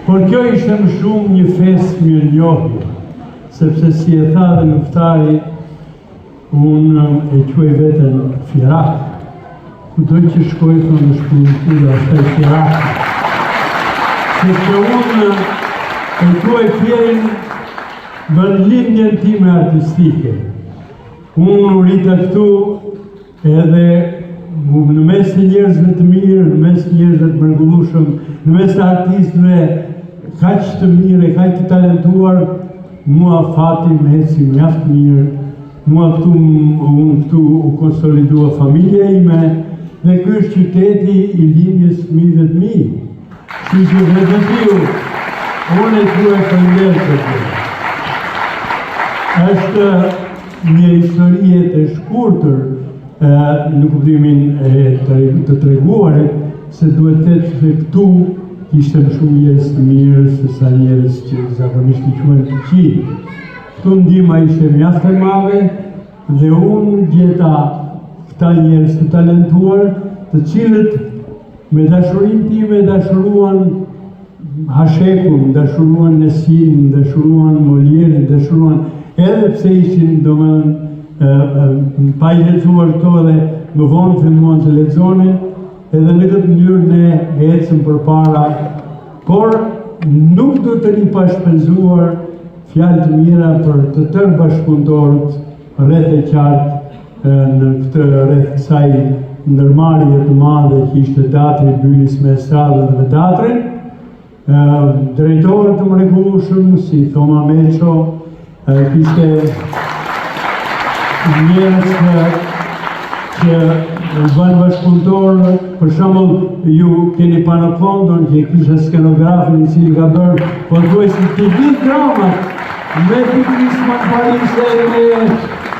por kjo ishte më shumë një festë mirënjohje, sepse si e tha dhe luftari, unë e quaj veten Firak. Kudo që shkoj thonë në shkullë ashtë e Firak. Sepse unë e quaj Fierin vëndlindjen time artistike. Unë u rita këtu edhe në mes të njerëzve të mirë, në mes të njerëzve të mrekullueshëm, në mes të artistëve kaq të mirë, kaq të talentuar, mua fati më eci mjaft mirë. Mua unë këtu u konsolidua familja ime dhe ky është qyteti i lindjes fëmijëve të mi. Kështu që vetëtiu, unë e quaj faleminderit për të. Është një histori e shkurtër në kuptimin të treguarit se duhet të jetë këtu ishte më shumë njerëz të mirë se sa njerëz që zakonisht i quhen të qi. Këtu ndihma ishte mjaft e madhe dhe unë gjeta këta njerëz të talentuar, të cilët me dashurinë time dashuruan Hashekun, dashuruan Nesin, dashuruan Molierin, dashuruan edhe pse ishin pa i lexuar këto dhe më vonë filluan të lexonin, edhe në këtë mënyrë ne ecëm përpara, por nuk do të ri pa shpenzuar fjalë të mira për të tërë bashkëpunëtorët rreth e qartë në këtë rreth kësaj ndërmarrje të madhe që ishte teatri Bylis me estradën dhe me teatrin. Drejtorë të mrekullueshëm si Thoma Meço, kishte njerëz që bënë bashkëpunëtorë, për shembull ju keni Panofondon që kishte skenografin i cili ka bërë pothuajse të gjithë dramat me Pikrisman Parise, me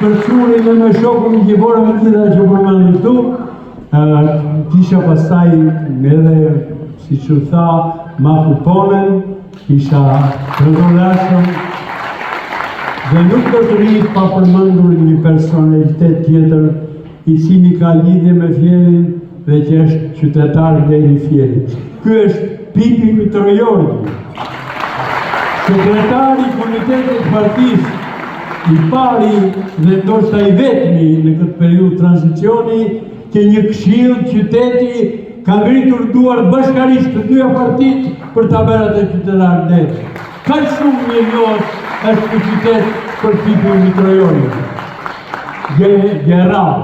Përcurin dhe me shokun i Gjivora me gjitha që përmendën këtu. Kisha pastaj edhe, siç u tha, Maku Ponen, kisha Rëdolashëm, dhe nuk do të ri pa përmendur një personalitet tjetër i cili ka lidhje me Fierin dhe që është qytetar deri Fierit. Ky është Pipi Mitrojorgji, sekretari i komitetit partisë, i pari dhe ndoshta i vetmi në këtë periudhë tranzicioni që një këshill qyteti ka ngritur duar bashkarisht të dyja partitë për ta bërë atë qytetar deri. Kaq shumë mirënjohës është ky qytet për Pipi Mitrojorgji. Gjerall.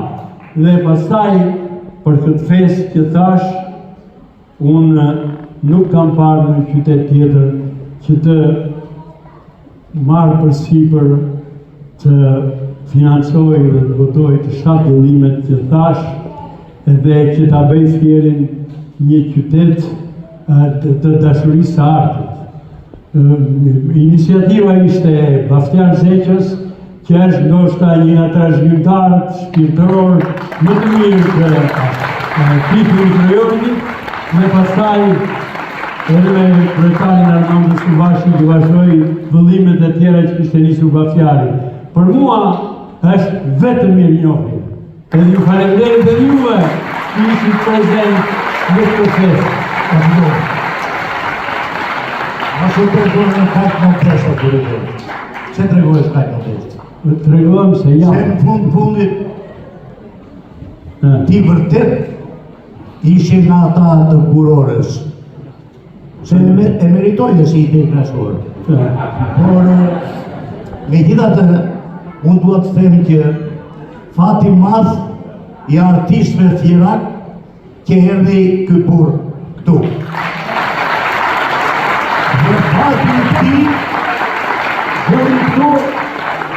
Dhe pastaj për këtë festë që thash, unë nuk kam parë në qytet tjetër që të marrë përsipër të financoj dhe të votoj të 7 qëllimet që thash edhe që ta bëj Fierin një qytet të dashurisë së artit. Iniciativa ishte Baftiar Zeqës, që është ndoshta një trashëgimtar shpirtëror më të mirë të Pipi Mitrojorgji, dhe pastaj edhe me kryetarin Armando Subashi që vazhdoi vëllimet e tjera që kishte nisur Baftiari. Për mua është vetëm mirënjohje. Edhe ju falenderoj edhe juve që ishit prezent në këtë festë. Ashtu të regojnë në kajtë në presa të regojnë. Se të regojnë kajtë në presa? Të regojmë se jam. Se në fundit, ti vërtet ishin nga ata të kurorës. Se e meritojnë si i të i krashorë. Por, me gjitha të, unë duhet të them që fati madh i artistëve Fierak që erdhi ky burr këtu. Dhe fati i këtij erdhi këtu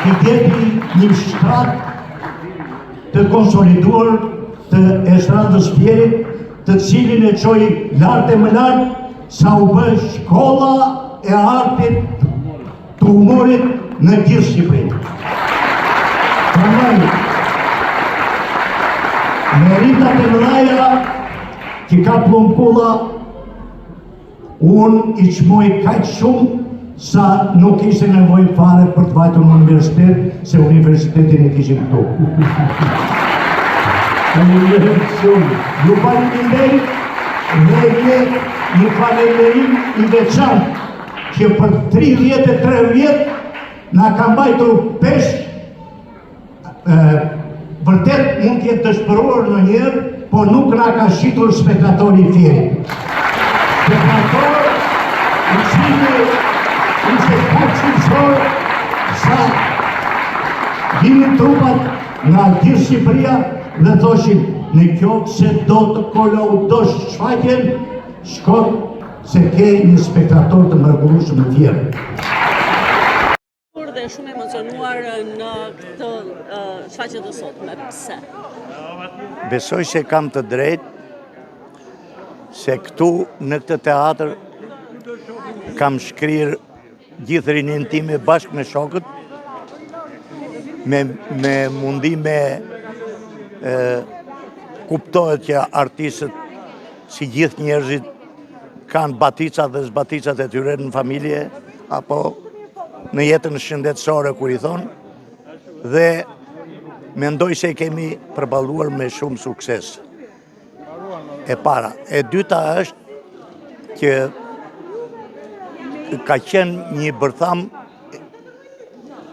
që gjeti një shtrat të konsoliduar të estradës Fierit, të cilin e çoi lart e më lart sa u bë shkolla e artit të humorit në gjithë Shqipërinë. Prandaj, meritat e mëdha që ka Plumkulla, unë i çmoj kaq shumë sa nuk ishte nevojë fare për të vajtur në universitet, se universitetin e kishim këtu. Ju falenderoj dhe një falënderim I veçantë që për 33 vjet na ka mbajtur pesh, vërtet mund të jetë dëshpëruar ndonjëherë, po nuk na ka shitur spektatori I fierit. Spektator ishte kaq shqiptar sa vinin trupat nga gjithë Shqipëria dhe thoshin në kjo se do të kolaudosh shfaqjen, shko se ke një spektator të mrekullueshëm në Fier. Dhe shumë emocionuar në këtë shfaqje të sotme. Pse? Besoj se kam të drejtë se këtu në këtë teatr kam shkrirë gjithë rinin time bashkë me shokët, me mundi me kuptohet që artistët si gjithë njerëzit kanë baticat dhe zbaticat e tyre në familje, apo në jetën shëndetësore kur I thonë, dhe mendoj se kemi përballuar me shumë sukses. E para. E dyta është që ka qenë një bërtham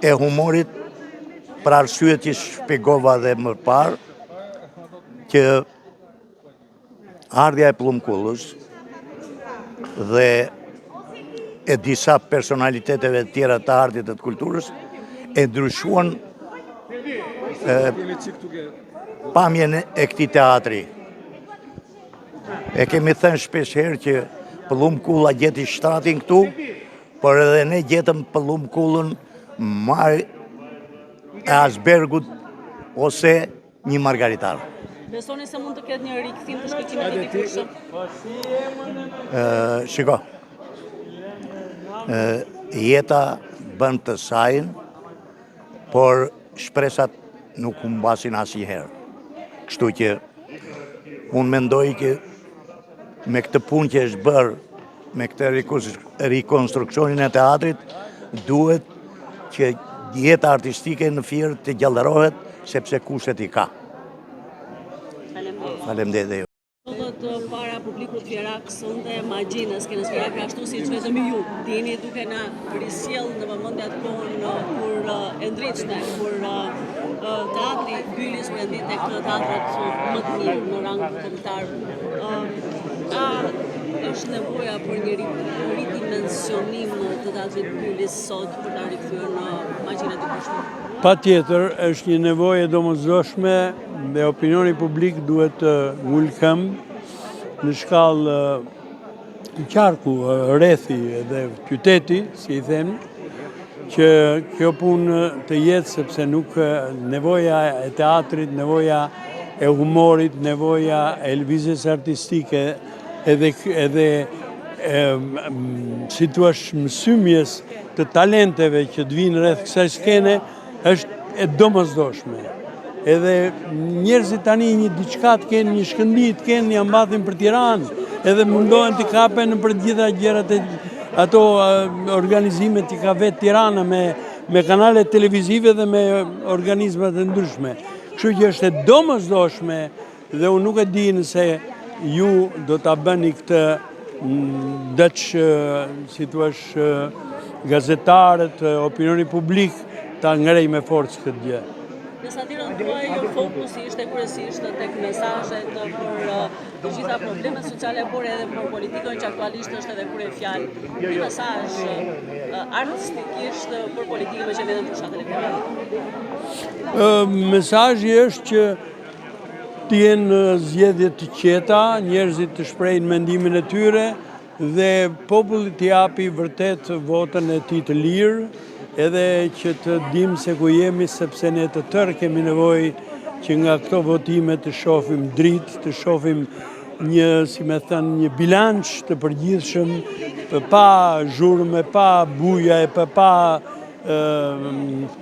e humorit për arsye që shpjegova dhe më parë, që ardhja e Pllumkullës dhe e disa personaliteteve tjera të artit dhe të kulturës e ndryshuan pamjen e këtij teatri. E kemi thënë shpesh herë që Pllumkulla gjeti shtratin këtu, por edhe ne gjetëm Pllumkullën maj e Asbergut ose një margaritar. Besoni se mund të ketë një rikthim të shkëlqimit të dikushëm? Shiko, jeta bën të sajnë, por shpresat nuk humbasin asnjëherë. Kështu që unë mendoj që me këtë punë që është bërë, me këtë rekonstruksionin e teatrit, duhet që jeta artistike në Fier të gjallërohet, sepse kushtet I ka. Faleminderit. Sot para publikut fierak sonte magjinës Kenes Fierak ashtu siç vetëm ju dini duke na risjell në vëmendje atë kohën kur e ndritshme, kur teatri Bylis rendit tek teatrat më të mirë në rang kombëtar. Është nevoja për një ridimensionim të teatrit Bylis sot për ta rikthyer në magjinë e dikushme. Patjetër, është një nevojë domosdoshme dhe opinioni publik duhet të ngulë këmbë në shkallë qarku, rrethi dhe qyteti, si I themi, që kjo punë të jetë, sepse nuk nevoja e teatrit, nevoja e humorit, nevoja e lëvizjes artistike edhe si thua mësymjes të talenteve që të vinë rreth kësaj skene është e domosdoshme. Edhe njerëzit tani një diçka të kenë, një shkëndi të kenë, një mbathin për Tiranë, edhe mundohen të kapen për gjitha gjërat e ato organizimet që ka vetë Tirana me kanale televizive dhe me organizmat e ndryshme. Kështu që është e domosdoshme dhe unë nuk e di nëse ju do ta bëni këtë si thua gazetarët, opinioni publik ta ngrej me forcë këtë gjë. Në satirën tuaj, fokusi ishte kryesisht tek mesazhet për të gjitha problemet sociale, por edhe për politikën që aktualisht është edhe kryefjalë. Një mesazh artistikisht për politikën që vjen në fushat elektorale. Mesazhi është që të jenë zgjedhje të qeta, njerëzit të shprehin mendimin e tyre dhe populli t'i japi vërtet votën e tij të lirë, edhe që të dim se ku jemi, sepse ne të tërë kemi nevojë që nga këto votime të shohim dritë, të shohim një, si me thënë, një bilanç të përgjithshëm, pa zhurmë, pa buja, pa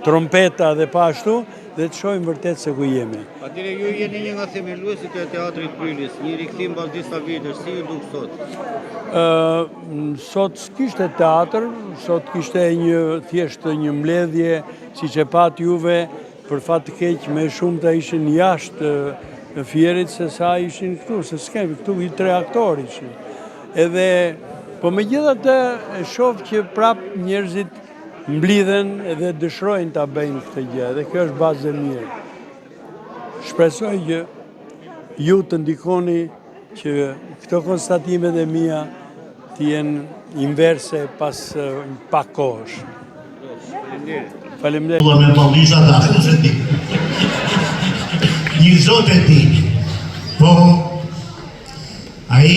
trompeta dhe pa ashtu, dhe të shohim vërtet se ku jemi. Atëre ju jeni një nga themeluesit e teatrit Bylis, një rikthim pas disa vitesh, si ju duk sot? Sot s'kishte teatr, sot kishte thjesht një mbledhje, siç e pat juve, për fat të keq me shumë të ishin jashtë në Fierit se sa ishin këtu, se s'kemi këtu i 3 aktorë ishin. Edhe, po megjithatë e shoh që prap njerëzit mblidhen edhe dëshirojnë ta bëjnë këtë gjë, dhe kjo është bazë e mirë. Shpresoj që ju të ndikoni që këto konstatimet e mia të jenë inverse pas pak kohësh. Faleminderit. Me balliza dashur se ti. Një zot e ti, po ai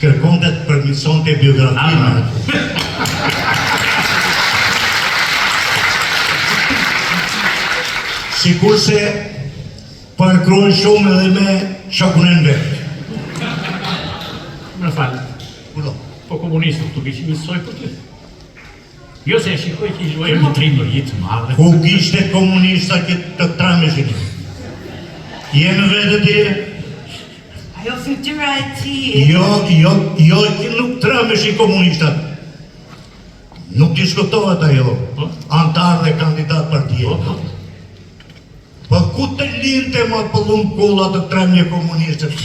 kërkonte të përmirësonte biografinë. Sikur se përkruan shumë edhe me shokun e vet. Më falë, po komunistët të kishë mësoj për të. Jo se e shikoj që i luajë në trimër jitë madhe. Ku kishte komunista që të trameshin? Jenë vetë ti? Ajo fytyra e ti. Jo, që nuk trameshin komunistat. Nuk diskutohet ajo. Antar dhe kandidat partije. Po ku të linte ma pëllum kolla të tremje komunistët?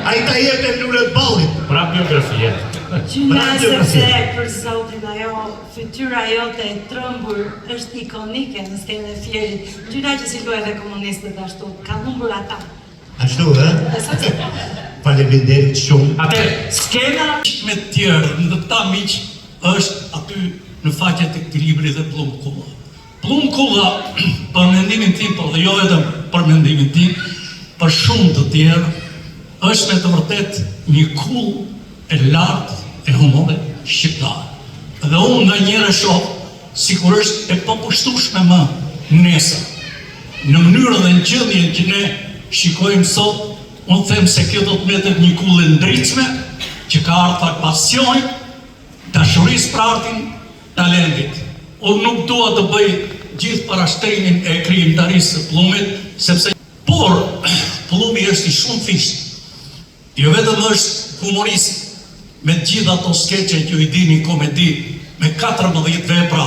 A i ta jetë e luret ballit. Pra biografia. Gjyna sepse për zotin ajo fytyra jote e trëmbur është ikonike në skenën e Fierit. Gjyna që si luaj dhe komunistët ashtu, ka humbur ata. Ashtu, faleminderit shumë. Atë, skena me tjerë, në ta miq, është aty në faqet e këtij libri dhe Plum Kulla. Plum Kulla, për mendimin tim, por dhe jo vetëm për mendimin tim, për shumë të tjerë, është me të vërtet një kull e lartë e humorit shqiptar. Dhe unë nga njëre shoh, sikur është e popushtueshme më nesër. Në mënyrën dhe në gjendjen që ne shikojmë sot, unë them se kjo do të metet një kull e ndritshme, që ka ardhur pasion, dashurisë për artin, talentit. Unë nuk dua të bëj gjithë parashtrimin e krijimtarisë së Plumit, sepse por Plumi është i shumë fisht. Jo vetëm është humorist me gjithë ato skeqe që i dini komedi, me 14 vepra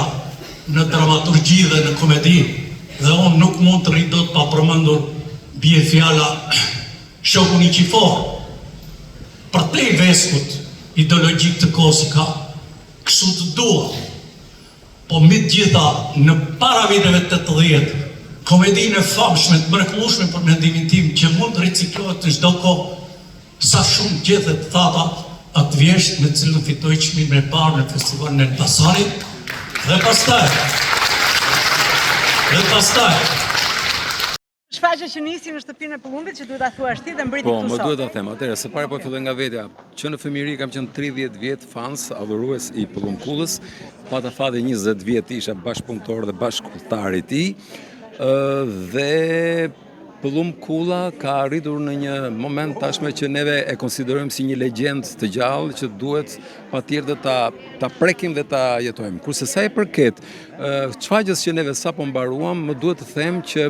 në dramaturgji dhe në komedi, dhe unë nuk mund të rrit dot pa përmendur bie fjala shoku i qifor. Për te i veskut ideologjik të kohës ka, kështu të dua. Po mbi të gjitha, në para viteve 80, komedinë e famshme të mrekullueshme për mendimin tim që mund të riciklohet në çdo kohë, sa shumë gjethet thata atë vjesht me cilën fitoj çmimin e parë në festivalin e Elbasanit dhe pastaj. Shfaqja që nisi në shtëpinë e Plumbit që duhet ta thuash ti dhe mbriti këtu sot. Po, më duhet ta them. Atëherë, së pari po filloj nga vetja, që në fëmijëri kam qenë 30 vjet fans, adhurues i Plumbkullës, pata fati 20 vjet isha bashkëpunëtor dhe bashkëpunëtar i tij, dhe Plumbkulla ka arritur në një moment tashme që neve e konsiderojmë si një legjend të gjallë që duhet patjetër ta prekim dhe ta jetojmë. Kurse sa i përket shfaqjes që neve sapo mbaruam, më duhet të them që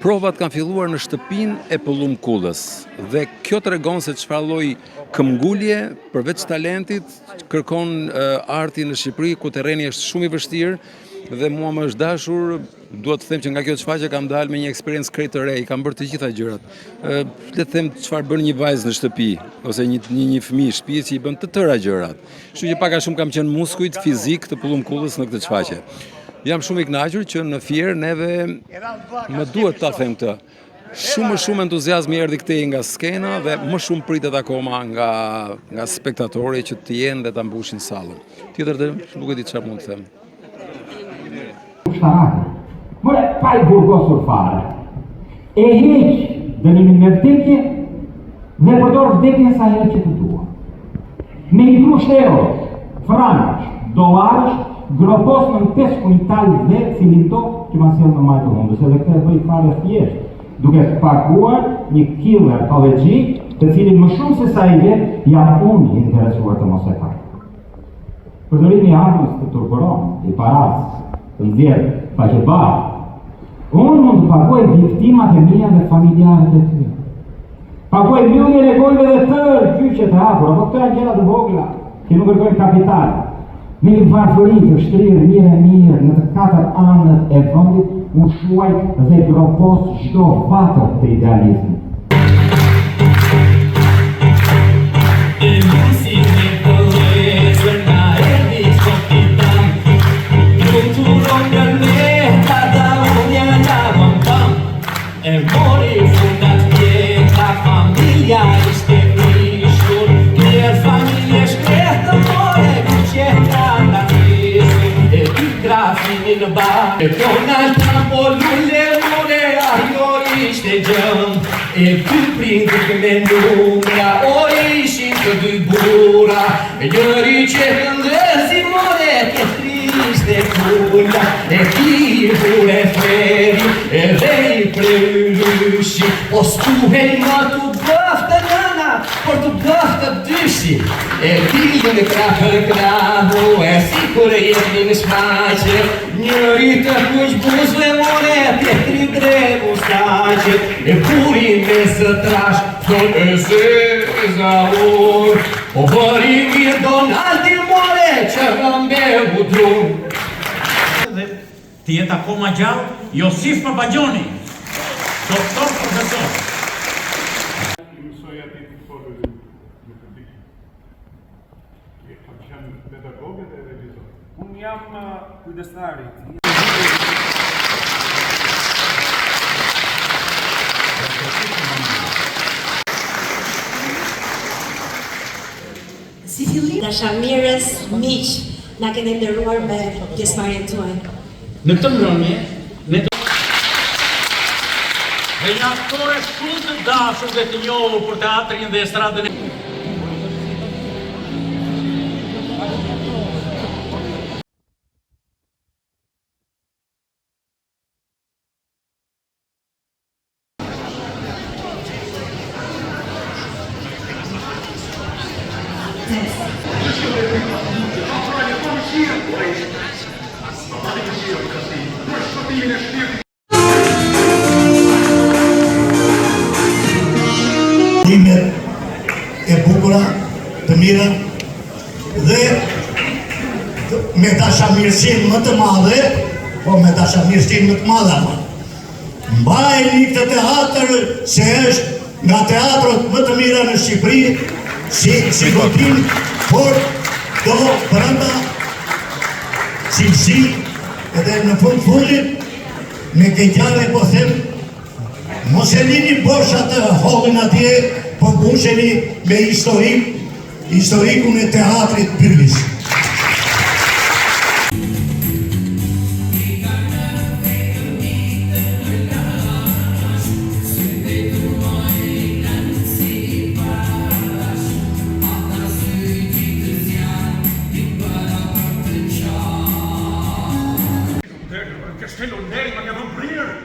provat kanë filluar në shtëpinë e Plumbkullës dhe kjo tregon se çfarë lloj këmbgulje përveç talentit kërkon arti në Shqipëri, ku terreni është shumë i vështirë. Dhe mua më është dashur, duhet të them që nga kjo shfaqje kam dalë me një eksperiencë krejt të re, i kam bërë të gjitha gjërat. Le të them çfarë bën një vajzë në shtëpi, ose një fëmijë në shtëpi që i bën të tëra gjërat. Kështu që pak a shumë kam qenë muskujt fizik të Plumbkullës në këtë shfaqje. Jam shumë i kënaqur që në Fier neve më duhet ta them këtë. Shumë entuziazmi erdhi këtej nga skena dhe më shumë pritet akoma nga spektatorët që të jenë dhe ta mbushin sallën. Tjetër nuk e di çfarë mund të them. More, pa i burgosur fare. E heq dënimin me vdekje dhe përdor vdekjen sa herë që të dua. Me i grusht eurosh, franësh, dollarësh, gropos në 5 kuintal dhe cilinto që ma sjellë në majtë hundës, edhe këtë e bëj fare thjesht, duke paguar një killer kollegjik, të cilin më shumë se sa i vet, jam unë i interesuar të mos e pak. Përdorimi i armës të turburon, i paras, të nxjerrë, pa që barë. Unë mund të paguaj viktimat e mia dhe familjarët e tyre. Paguaj mbylljen e gojëve dhe tërë gjyqet e hapura, po këto janë gjëra të vogla, që nuk kërkojnë kapital. Me një varfëri të shtrirë mirë në të 4 anët e vendit, u shuajt dhe gropos çdo vatër të idealizmit. E mori fundat pietra, familja ishte prishur, njerë familje shkretë more, ku qenë nga njësë, e dy grafinin bar, e ponal tampo lulle more, ajo ishte gjëm, e dy printit me numra, o ishin të dy bura, e njëri që këndësi more, tjetri ishte kulla, e tihur e freri, e vej preryshi, po stuhej ma të bëftë nëna, por të bëftë dyshi, e dilën krahë krahu, e si kur e jetë një shmaqe, njëri të kuq buzve more, tjetri drevu staqe, e burin me së trash, thon e zeza or, o bëri mirë Donaldi more, që rëmbe u drum. Të jetë akoma gjallë, Josif Babagjoni, doktor profesor. Mësoj ati të folë në publik. Kam qenë pedagogë dhe revizor. Unë jam kujdestari. Si fillim dashamirës miq na keni nderuar me pjesëmarrjen tuaj. Në këtë mbrëmje, ne dhe një aktore shumë të dashur dhe të njohur për teatrin dhe estradën e e bukura, të mira dhe me dashamirësinë më të madhe, po me dashamirësinë më të madhe. Mbajeni këtë teatr se është nga teatrot më të mira në Shqipëri, si gotim, por do brenda cilësi edhe në fundit me keqare po them, mos e lini bosh atë hollin atje, po mbusheni me historikun e teatrit Pyrlis. Kështelo nderi ma një brirë.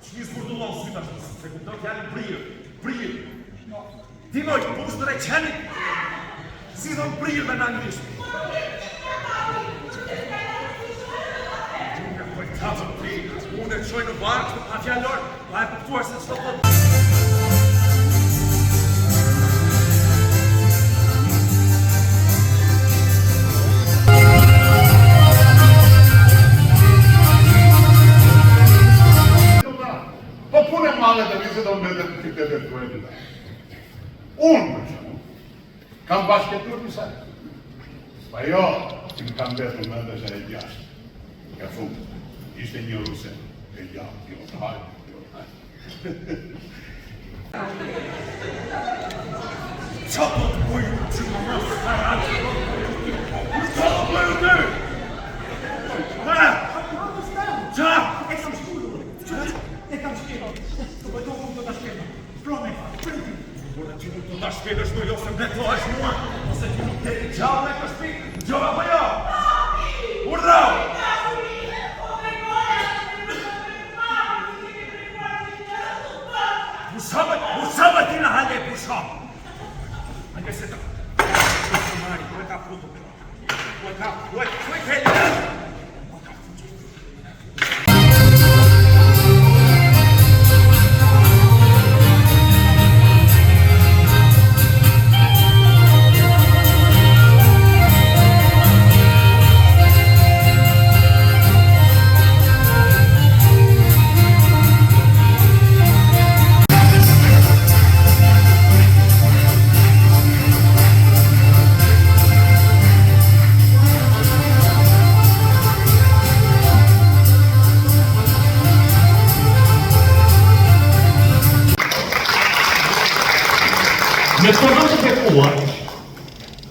Që një zburdulon syta shumë, se kuptoj fjallin brirë. Dimoj, bush të reqenit, si dhon brirë me në anglisht. Unë e pojtazën brirë, unë e qoj në varë, pa fjallor, pa e pëptuar se së të të... Unë, kam bashketur një sajë. Pa jo, që më kam betur me dhe që e gjashtë. Ka thumë, ishte një ruse. E gjashtë, jo të hajë, jo të hajë. Qa do të bëjë që më mështë haratë? Qa do të bëjë të? Ha? Qa? E kam shkullu. E kam shkullu. Të bëjdo të të shkullu. Prome, priti. Por që nuk të ta shkelësh më jo se mbetohesh mua, ose që nuk të i gjallë e këshpi, gjova për jo! Urdhau! Pushabët ti në halje pushabë! Anke se të... Mari, ku e ka frutu për... Ku e ka...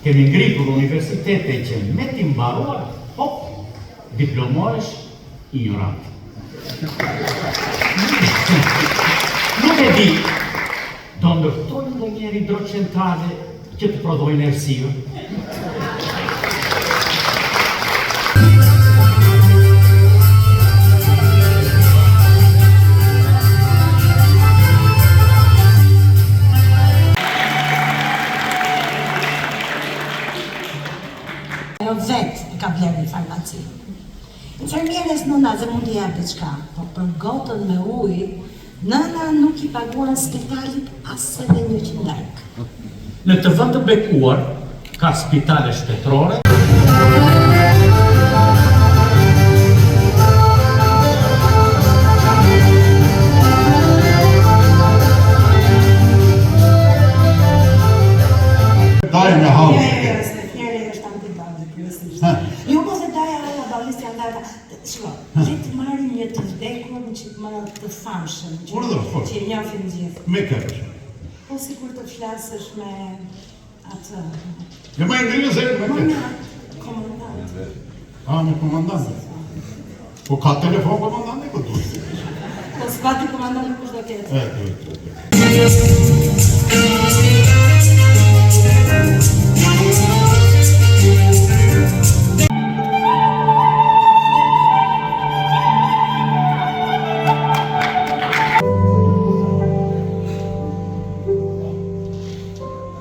kemi ngritur universitete që me t'i mbaruar, hop, diplomoresh ignorant. Nuk e di, do ndërtojnë dhe njerë hidrocentrale që të prodhojnë errësirë. Vetë e ka blerë në farmaci. Infermieres nëna dhe mund t'i jap diçka, po për gotën me ujë, nëna nuk i paguan spitalit as edhe 100 lekë. Në të vend të bekuar, ka spitale shtetërore. Daj me hallë. Jo, po se daja alla balisti andata, shko, që të marrim një të vdekur në që të marrim të famshëm, që e njofim gjithë. Me kërë. Po si kur të flasësh me atë... Jo me ngrinë zërë me kërë. Komandant. Me komandant. Po ka telefon komandant e këtë duhet. Po s'pati komandant nuk është do ketë.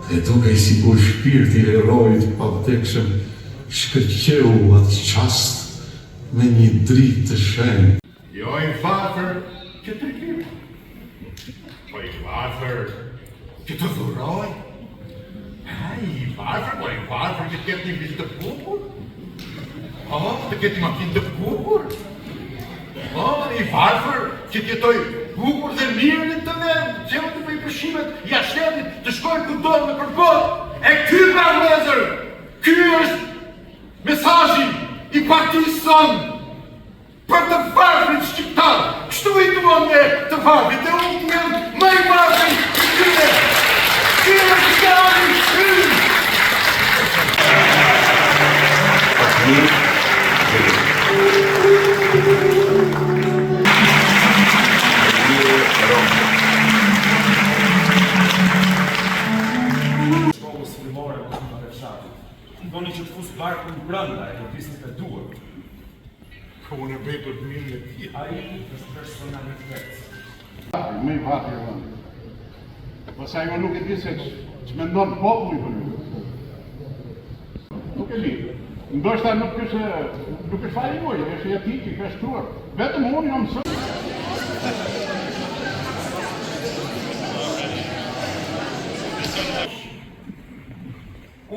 Dhe duke i si kur shpirti e erojit pavdekshëm shkërqeu atë qast me një dritë të shenjë. Jo i varfër që të rikip, po i varfër që të dhuroj. I varfër, po i varfër që të ketë një vizë të bukur. Të ketë një makinë të bukur. I varfër që të jetoj bukur dhe mirë në të vend, që më të bëj përshimet jashtetit, të shkojnë kudo me përbot. E ky pra vlezër, ky është mesazhi i partisë sonë për të varfrit shqiptar. Kështu i duan me të varfrit, e unë të jam më i varfrit të tyre. Ky është ideali ynë. Shkollës fillore të fshatit. I doni që të fusë barkun brenda e të pisnit e duar. Po unë e bëj për të mirën e tij. Ai është personalitet. Me i vati e vëndë. Pasaj më nuk e di se që me ndonë populli për një. Nuk e di. Ndoshta nuk është fali muaj, është jetik i ka shtruar. Vetëm unë jam së.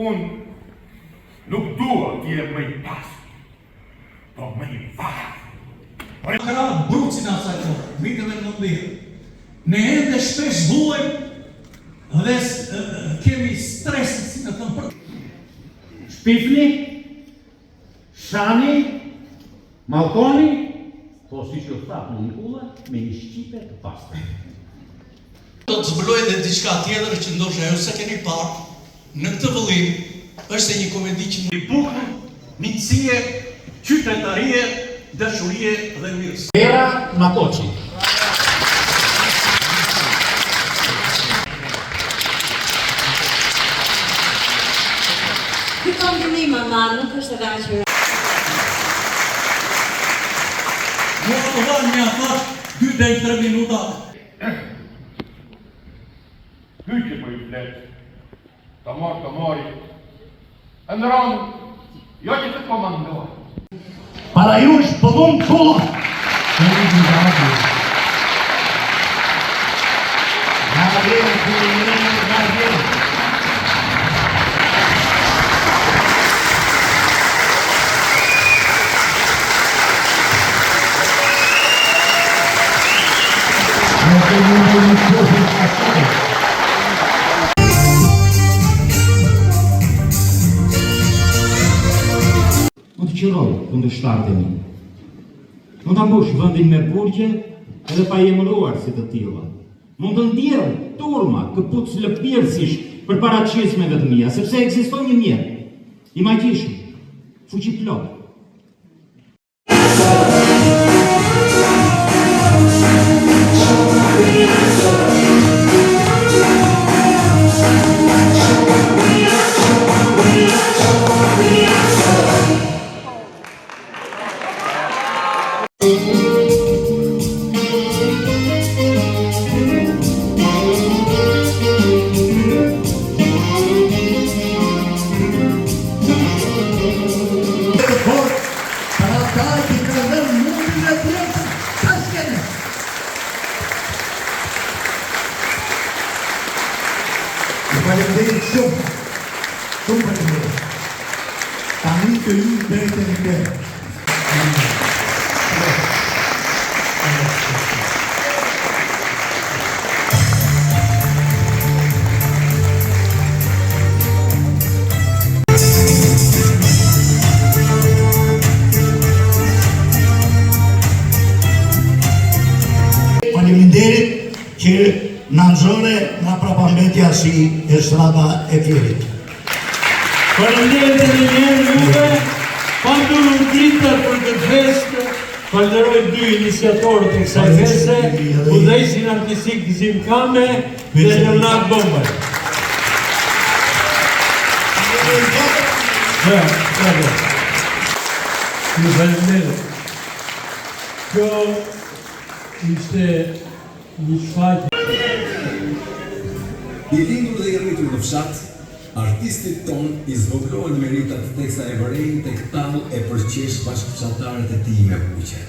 Unë nuk dua t'je më i pasur, po më i varë. Ka brucin asaj kohë, viteve në mëndihë. Ne ende shpesh vuajmë dhe kemi stresit si në thëmë për. Shpifni, shani, malkoni, po si që thapë në Nikola, me një shqipe të pastë. Do të zbuloj dhe diçka tjetër që ndoshta ajo se keni parë, në këtë vëllim është një komedi që më i bukur, miqësie, qytetarie, dashurie dhe mirësi. Vera Makoçi. Ky kombinim mama nuk është e dashur. Mua të dhanë një thash 2 deri 3 minuta. Ky që po i flet, të mori, e në rëndë, jo që të komandoj. Para ju është pëllum kulla. Qëroj kundërshtarët e mi. Mund të mbush vendin me burgje edhe pa jemëruar si të tilla. Mund të ndjell turma këpuc lëpirësish për para çizmeve të mia, sepse ekziston një mjet i magjishëm, fuqiplot. Faleminderit shumë, shumë faleminderit. Tani të ju drejtën e tërë. Faleminderit që në nëzore nga prapambetja si estrada e Fierit. Faleminderit edhe një herë juve, pandur u dritët për këtë festë, falenderoj dy iniciatorët e kësaj feste, udhëheqësin artistik Gzim Kame dhe Leonard Bombaj. Ju faleminderit. Kjo ishte një shfaqje. I lindur dhe i rritur në fshat, artistit ton i zvoglohen meritat tek sa e vërejnë tek tall e përqesh bashkëfshatarët e tij me kuqe.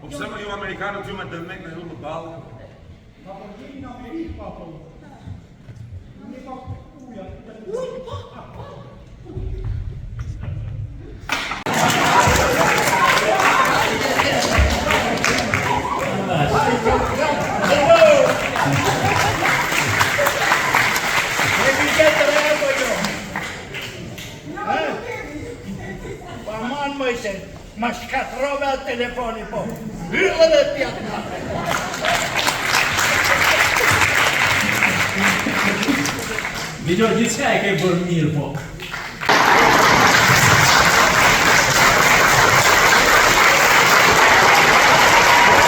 Po pse më ju amerikanët ju me dëmek me rrumë ballë? Ma shkatrove al telefoni po, hyrë dhe pjatë. Video, gjithë ka e ke bërë mirë po.